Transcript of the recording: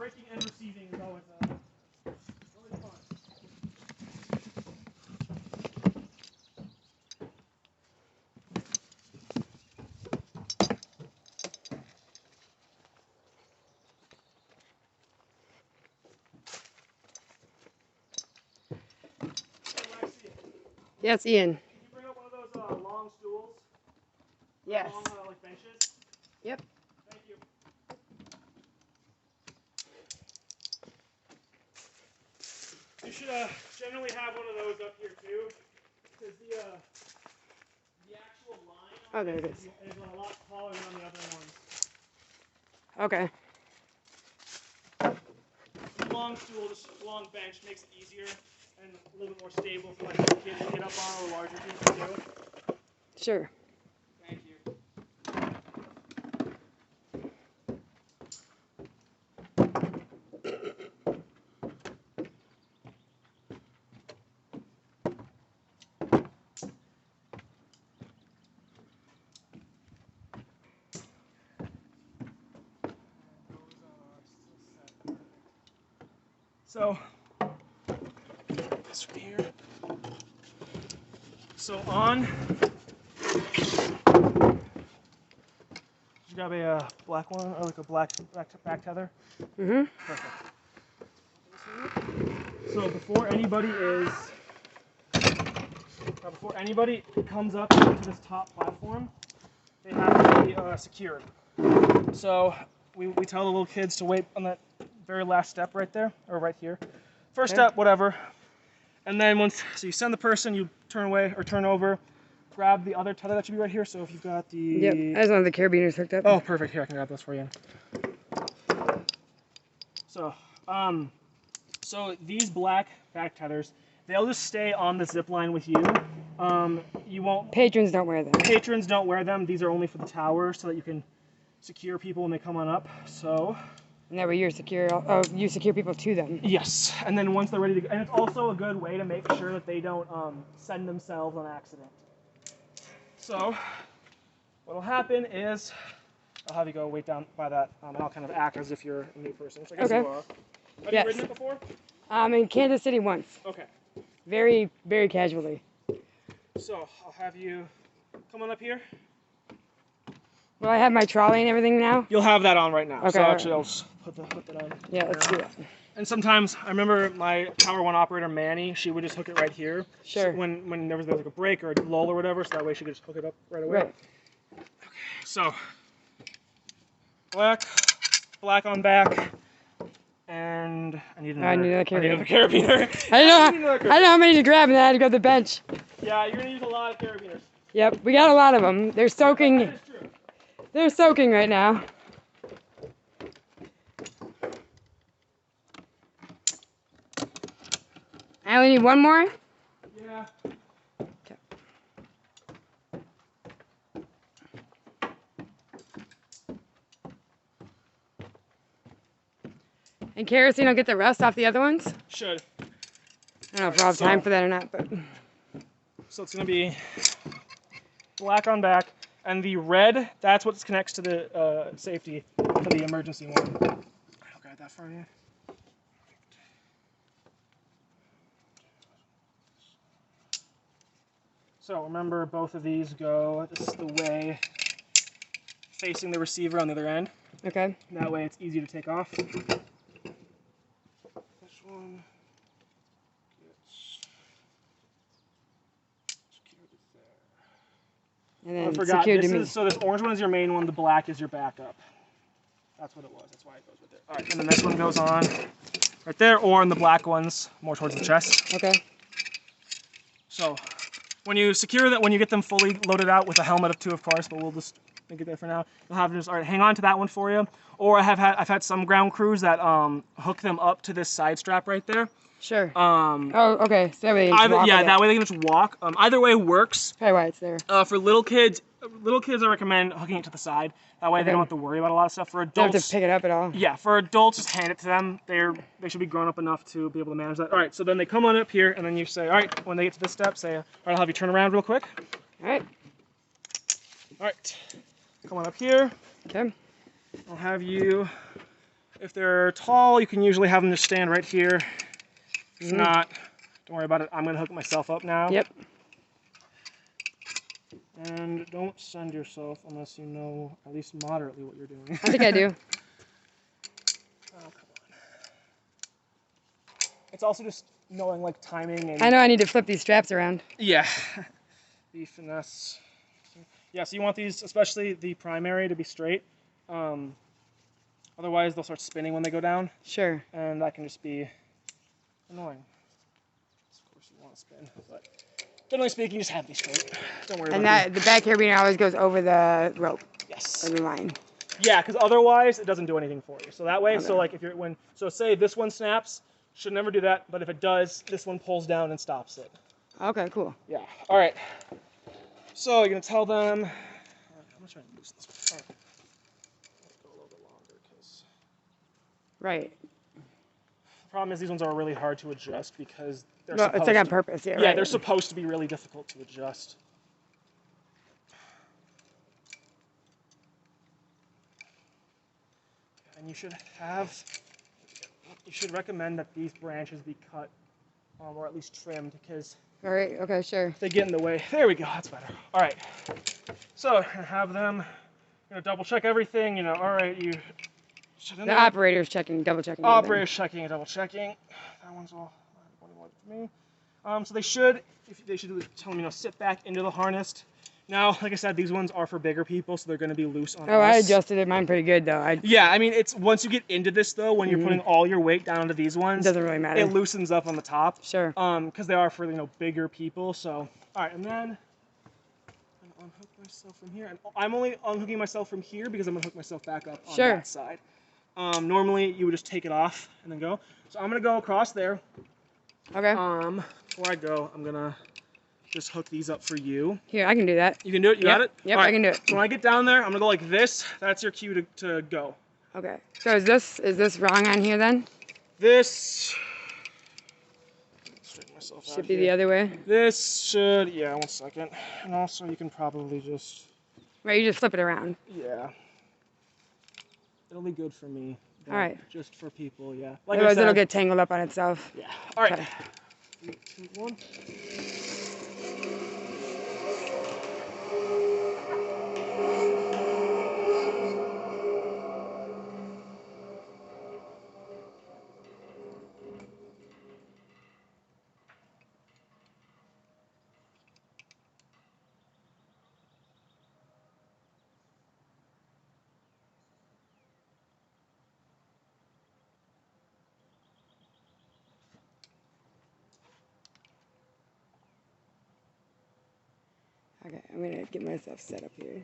breaking and receiving is always really fun. Yes, Ian. Can you bring up one of those long stools? Yes. Long, like benches? Yep. Thank you. You should generally have one of those up here too, because the actual line on there it is. is a lot taller than on the other ones. Okay. The long stool, this long bench makes it easier and a little bit more stable for like little kids to get up on or larger people to do. Sure. Thank you. So, this from here. So on, you grab a black one, or like a black back tether. Mm-hmm. Perfect. So before anybody comes up to this top platform, they have to be secured. So we tell the little kids to wait on that very last step right there, or right here. First step, whatever. And then so you send the person, you turn away or turn over, grab the other tether that should be right here. So if you've got the... Yep, I just wanted the carabiners hooked up. Oh, perfect. Here, I can grab those for you. So these black back tethers, they'll just stay on the zip line with you. You won't... Patrons don't wear them. Patrons don't wear them. These are only for the tower so that you can secure people when they come on up. So... And that way you secure people to them. Yes, and then once they're ready to go, and it's also a good way to make sure that they don't send themselves on accident. So, what'll happen is, I'll have you go wait down by that, and I'll kind of act as if you're a new person, which I guess you are. Have you ridden it before? In Kansas City once. Okay. Very, very casually. So, I'll have you come on up here. Well, I have my trolley and everything now. You'll have that on right now. Okay. So actually, I'll just put that on. Yeah, let's do that. And sometimes, I remember my Power 1 operator, Manny, she would just hook it right here. Sure. So when there was like a break or a lull or whatever, so that way she could just hook it up right away. Right. Okay, so, black on back, and I need another carabiner. I don't know how many to grab, and then I had to go to the bench. Yeah, you're going to use a lot of carabiners. Yep, we got a lot of them. They're soaking. That is true. They're soaking right now. I only need one more? Yeah. Okay. And kerosene will get the rust off the other ones? Should. I don't know if we'll have time for that or not, but... So it's going to be black on back, and the red, that's what connects to the safety for the emergency one. I'll grab that for you. So remember, both of these go, this is the way, facing the receiver on the other end. Okay. That way it's easy to take off. This one gets secured there. And then I forgot, secured to me. so this orange one is your main one, the black is your backup. That's what it was, that's why it goes with it. All right, and then this one goes on right there, or in the black ones, more towards the chest. Okay. So, when you secure that, when you get them fully loaded out with a helmet of 2, of course, but we'll just make it there for now. You'll have just, all right, hang on to that one for you. Or I've had some ground crews that hook them up to this side strap right there. Sure. Oh, okay. So that way they can walk that way they can just walk. Either way works. Probably why it's there. For little kids, I recommend hooking it to the side. That way they don't have to worry about a lot of stuff. For adults, Don't have to pick it up at all. Yeah, for adults, just hand it to them. They should be grown up enough to be able to manage that. All right, so then they come on up here, and then you say, all right, when they get to this step, say, all right, I'll have you turn around real quick. All right. All right, come on up here. Okay. I'll have you, If they're tall, you can usually have them just stand right here. If not, don't worry about it. I'm going to hook myself up now. Yep. And don't send yourself unless you know at least moderately what you're doing. I think I do. Oh, come on. It's also just knowing like timing and... I know I need to flip these straps around. Yeah. The finesse. Yeah, so you want these, especially the primary, to be straight. Otherwise, they'll start spinning when they go down. Sure. And that can just be annoying. Of course, you want to spin, but generally speaking, just have these straight. Don't worry And about the back carabiner always goes over the rope Yes. or the line. Yeah, because otherwise it doesn't do anything for you. So that way, Okay. so like if you're so say this one snaps, should never do that. But if it does, this one pulls down and stops it. Okay, cool. Yeah. All right. So you're gonna tell them. I'm gonna try and loosen this one. All right. Let's go a little bit longer because Right. the problem is these ones are really hard to adjust because they're Well, supposed it's like on to, purpose, yeah. yeah, right. they're supposed to be really difficult to adjust. And you should recommend that these branches be cut or at least trimmed because All right. Okay. Sure. they get in the way. There we go. That's better. All right. So have them, double check everything. All right, you. The operator's checking, double checking. Operator's checking and double checking. That one's all for me. So they should tell them, sit back into the harness. Now, like I said, these ones are for bigger people, so they're going to be loose on us. Oh, I adjusted it. Mine pretty good though. Yeah, I mean, it's once you get into this though, when you're putting all your weight down onto these ones, It doesn't really matter. It loosens up on the top. Sure. Because they are for bigger people. So, all right, and then I'm gonna unhook myself from here, and I'm only unhooking myself from here because I'm gonna hook myself back up on that side. Normally you would just take it off and then go. So I'm gonna go across there. Okay. Before I go, I'm gonna just hook these up for you. Here, I can do that. You can do it? You got it? Yep, All right. I can do it. So when I get down there, I'm gonna go like this. That's your cue to go. Okay. So is this wrong on here then? This straighten myself out Should be here. the other way. This should, yeah, 1 second. And also you can probably just, Right, you just flip it around. yeah. It'll be good for me. All right. Just for people, yeah. Like Otherwise I said, it'll get tangled up on itself. yeah. All right. Okay. 3, 2, 1. Okay, I'm gonna get myself set up here.